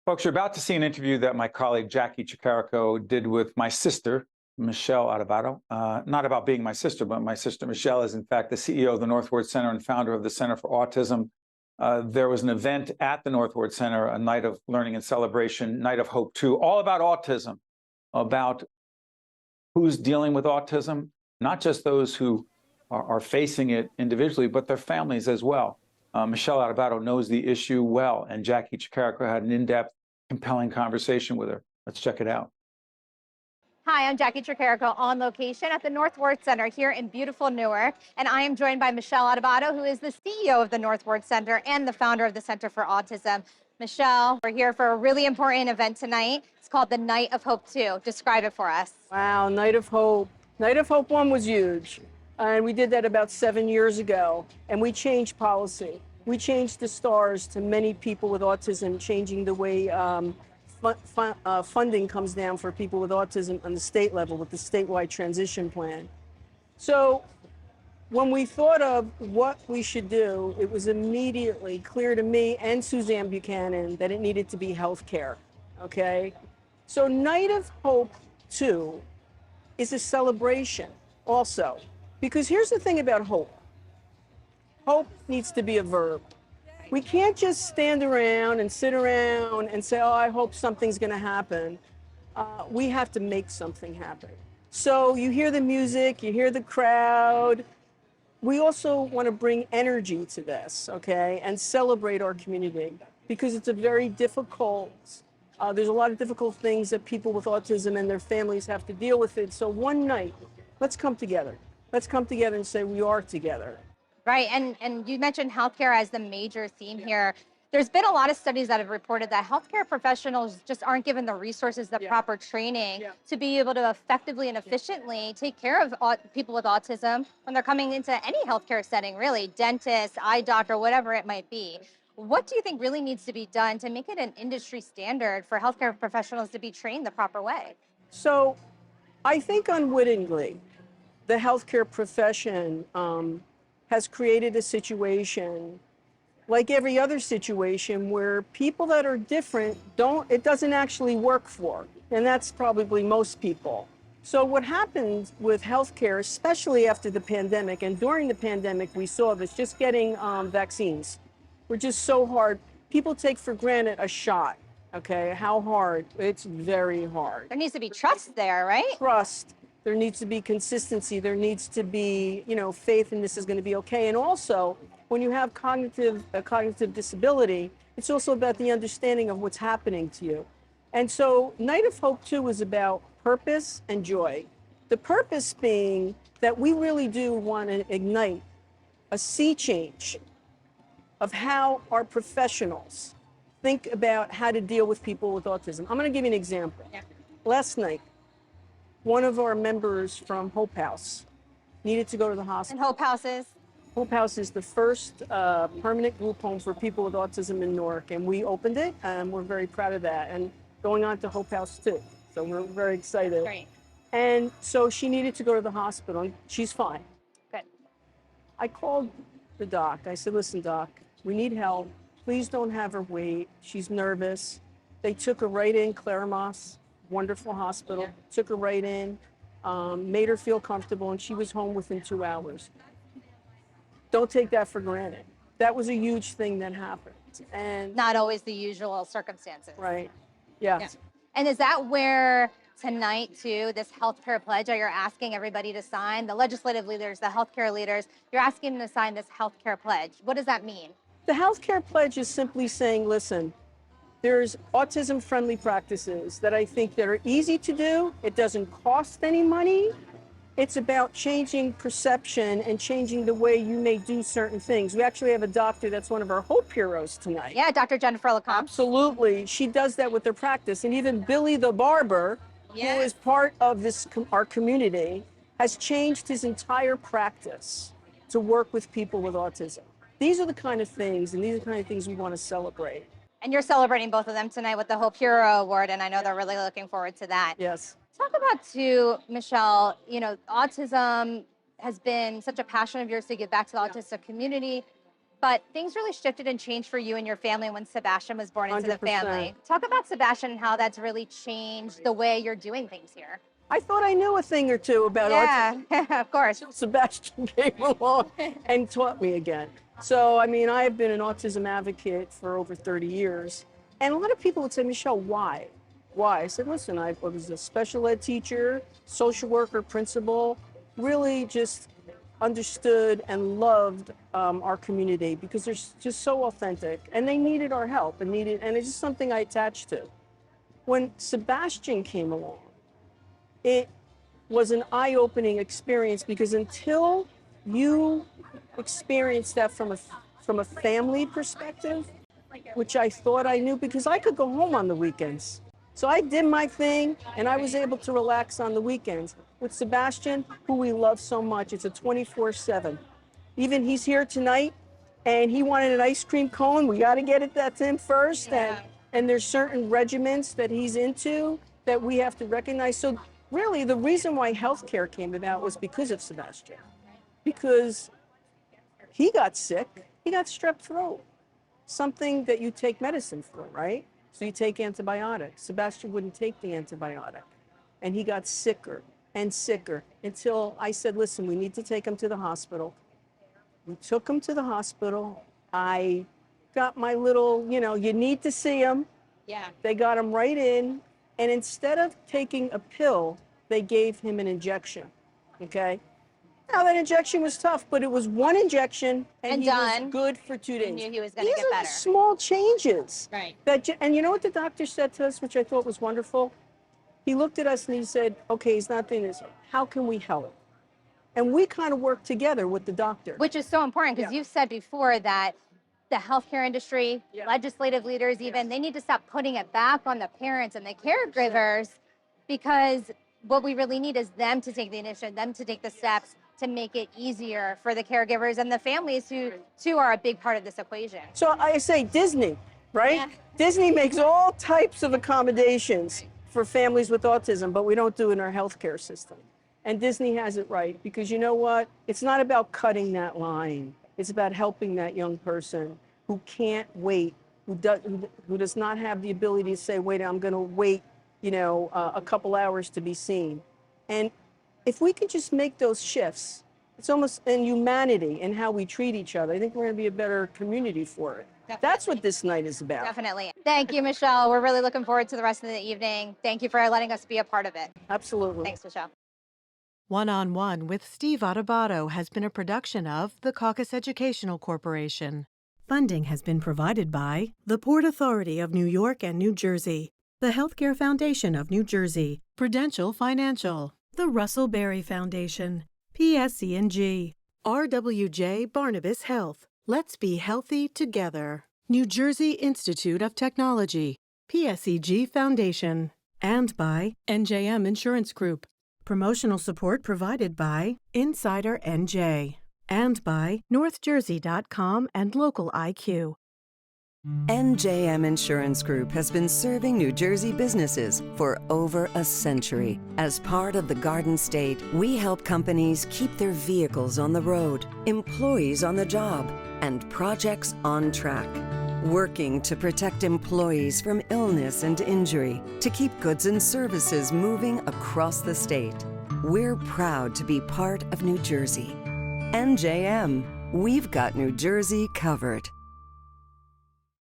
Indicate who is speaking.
Speaker 1: Folks, you're about to see an interview that my colleague Jacqui Tricarico did with my sister, Michele Adubato. Not about being my sister, but my sister Michele is, in fact, the CEO of the Northward Center and founder of the Center for Autism. There was an event at the Northward Center, a night of learning and celebration, Night of Hope 2, all about autism, about who's dealing with autism, not just those who are facing it individually, but their families as well. Michele Adubato knows the issue well, and Jacqui Tricarico had an in-depth, compelling conversation with her. Let's check it out.
Speaker 2: Hi, I'm Jacqui Tricarico on location at the Northward Center here in beautiful Newark, and I am joined by Michele Adubato, who is the CEO of the Northward Center and the founder of the Center for Autism. Michele, we're here for a really important event tonight. It's called the Night of Hope 2. Describe it for us.
Speaker 3: Wow, Night of Hope. Night of Hope 1 was huge. And we did that about 7 years ago. And we changed policy. We changed the stars to many people with autism, changing the way funding comes down for people with autism on the state level with the statewide transition plan. So when we thought of what we should do, it was immediately clear to me and Suzanne Buchanan that it needed to be healthcare, okay? So Night of Hope 2 is a celebration also, because here's the thing about hope. Hope needs to be a verb. We can't just stand around and sit around and say, oh, I hope something's gonna happen. We have to make something happen. So you hear the music, you hear the crowd. We also want to bring energy to this, okay, and celebrate our community, because it's a very difficult, there's a lot of difficult things that people with autism and their families have to deal with it. So one night, let's come together. Let's come together and say we are together.
Speaker 2: Right, and you mentioned healthcare as the major theme here. There's been a lot of studies that have reported that healthcare professionals just aren't given the resources, the proper training to be able to effectively and efficiently take care of people with autism when they're coming into any healthcare setting, really, dentist, eye doctor, whatever it might be. What do you think really needs to be done to make it an industry standard for healthcare professionals to be trained the proper way?
Speaker 3: So I think unwittingly, the healthcare profession has created a situation like every other situation where people that are different it doesn't actually work for, and that's probably most people. So what happened with healthcare, especially after the pandemic, and during the pandemic we saw this, just getting vaccines were just so hard. People take for granted a shot, okay? How hard? It's very hard.
Speaker 2: There needs to be trust there, right?
Speaker 3: Trust. There needs to be consistency. There needs to be, faith in this is going to be okay. And also, when you have a cognitive disability, it's also about the understanding of what's happening to you. And so Night of Hope 2 is about purpose and joy. The purpose being that we really do want to ignite a sea change of how our professionals think about how to deal with people with autism. I'm going to give you an example. Last night, one of our members from Hope House needed to go to the hospital.
Speaker 2: And Hope House is?
Speaker 3: Hope House is the first permanent group home for people with autism in Newark, and we opened it, and we're very proud of that. And going on to Hope House 2, so we're very excited.
Speaker 2: Great.
Speaker 3: And so she needed to go to the hospital, and she's fine.
Speaker 2: Good.
Speaker 3: I called the doc. I said, listen, doc, we need help. Please don't have her wait. She's nervous. They took her right in, Claremont, wonderful hospital, took her right in, made her feel comfortable, and she was home within 2 hours. Don't take that for granted. That was a huge thing that happened. And
Speaker 2: not always the usual circumstances.
Speaker 3: Right, yes.
Speaker 2: Yeah. And is that where tonight too, this healthcare pledge that you're asking everybody to sign, the legislative leaders, the healthcare leaders, you're asking them to sign this healthcare pledge. What does that mean?
Speaker 3: The healthcare pledge is simply saying, listen, there's autism-friendly practices that I think that are easy to do. It doesn't cost any money. It's about changing perception and changing the way you may do certain things. We actually have a doctor that's one of our Hope Heroes tonight.
Speaker 2: Yeah, Dr. Jennifer LeCompte.
Speaker 3: Absolutely. She does that with her practice. And even Billy the barber, who is part of our community, has changed his entire practice to work with people with autism. These are the kind of things, and these are the kind of things we want to celebrate.
Speaker 2: And you're celebrating both of them tonight with the Hope Hero Award, and I know they're really looking forward to that.
Speaker 3: Yes.
Speaker 2: Talk about, too, Michele, autism has been such a passion of yours to give back to the autistic community. but things really shifted and changed for you and your family when Sebastian was born into the
Speaker 3: 100%.
Speaker 2: family. Talk about Sebastian and how that's really changed the way you're doing things here.
Speaker 3: I thought I knew a thing or two about autism.
Speaker 2: Yeah, of course.
Speaker 3: Until Sebastian came along and taught me again. So, I mean, I have been an autism advocate for over 30 years. And a lot of people would say, Michelle, why? Why? I said, listen, I was a special ed teacher, social worker, principal, really just understood and loved our community because they're just so authentic and they needed our help and it's just something I attached to. When Sebastian came along, it was an eye-opening experience because until you experience that from a family perspective, which I thought I knew because I could go home on the weekends. So I did my thing and I was able to relax on the weekends. With Sebastian, who we love so much, it's a 24/7. Even he's here tonight and he wanted an ice cream cone. We got to get it to him first.
Speaker 2: Yeah.
Speaker 3: And there's certain regiments that he's into that we have to recognize. So really the reason why healthcare came about was because of Sebastian. Because he got sick, he got strep throat, something that you take medicine for, right? So you take antibiotics. Sebastian wouldn't take the antibiotic. And he got sicker and sicker until I said, listen, we need to take him to the hospital. We took him to the hospital. I got my little, you need to see him.
Speaker 2: Yeah.
Speaker 3: They got him right in. And instead of taking a pill, they gave him an injection, okay? Now, that injection was tough, but it was one injection, and he
Speaker 2: done.
Speaker 3: was good for 2 days.
Speaker 2: You knew he was going to
Speaker 3: These
Speaker 2: get
Speaker 3: are
Speaker 2: better.
Speaker 3: the small changes.
Speaker 2: Right.
Speaker 3: And you know what the doctor said to us, which I thought was wonderful? He looked at us and he said, okay, he's not doing this. How can we help? And we kind of worked together with the doctor.
Speaker 2: Which is so important because you've said before that the healthcare industry, legislative leaders even, they need to stop putting it back on the parents and the caregivers because what we really need is them to take the initiative, them to take the steps to make it easier for the caregivers and the families who too are a big part of this equation.
Speaker 3: So I say Disney, right?
Speaker 2: Yeah.
Speaker 3: Disney makes all types of accommodations for families with autism, but we don't do it in our healthcare system. And Disney has it right because you know what? It's not about cutting that line. It's about helping that young person who can't wait, who does not have the ability to say, wait, I'm going to wait, a couple hours to be seen. And if we can just make those shifts, it's almost in humanity and how we treat each other. I think we're going to be a better community for it.
Speaker 2: Definitely.
Speaker 3: That's what this night is about.
Speaker 2: Definitely. Thank you, Michelle. We're really looking forward to the rest of the evening. Thank you for letting us be a part of it.
Speaker 3: Absolutely.
Speaker 2: Thanks, Michelle.
Speaker 4: One-on-One with Steve Adubato has been a production of the Caucus Educational Corporation. Funding has been provided by the Port Authority of New York and New Jersey, the Healthcare Foundation of New Jersey, Prudential Financial, the Russell Berry Foundation, PSC&G, RWJ Barnabas Health. Let's be healthy together. New Jersey Institute of Technology, PSEG Foundation, and by NJM Insurance Group. Promotional support provided by Insider NJ and by NorthJersey.com and Local IQ.
Speaker 5: NJM Insurance Group has been serving New Jersey businesses for over a century. As part of the Garden State, we help companies keep their vehicles on the road, employees on the job, and projects on track. Working to protect employees from illness and injury, to keep goods and services moving across the state. We're proud to be part of New Jersey. NJM, we've got New Jersey covered.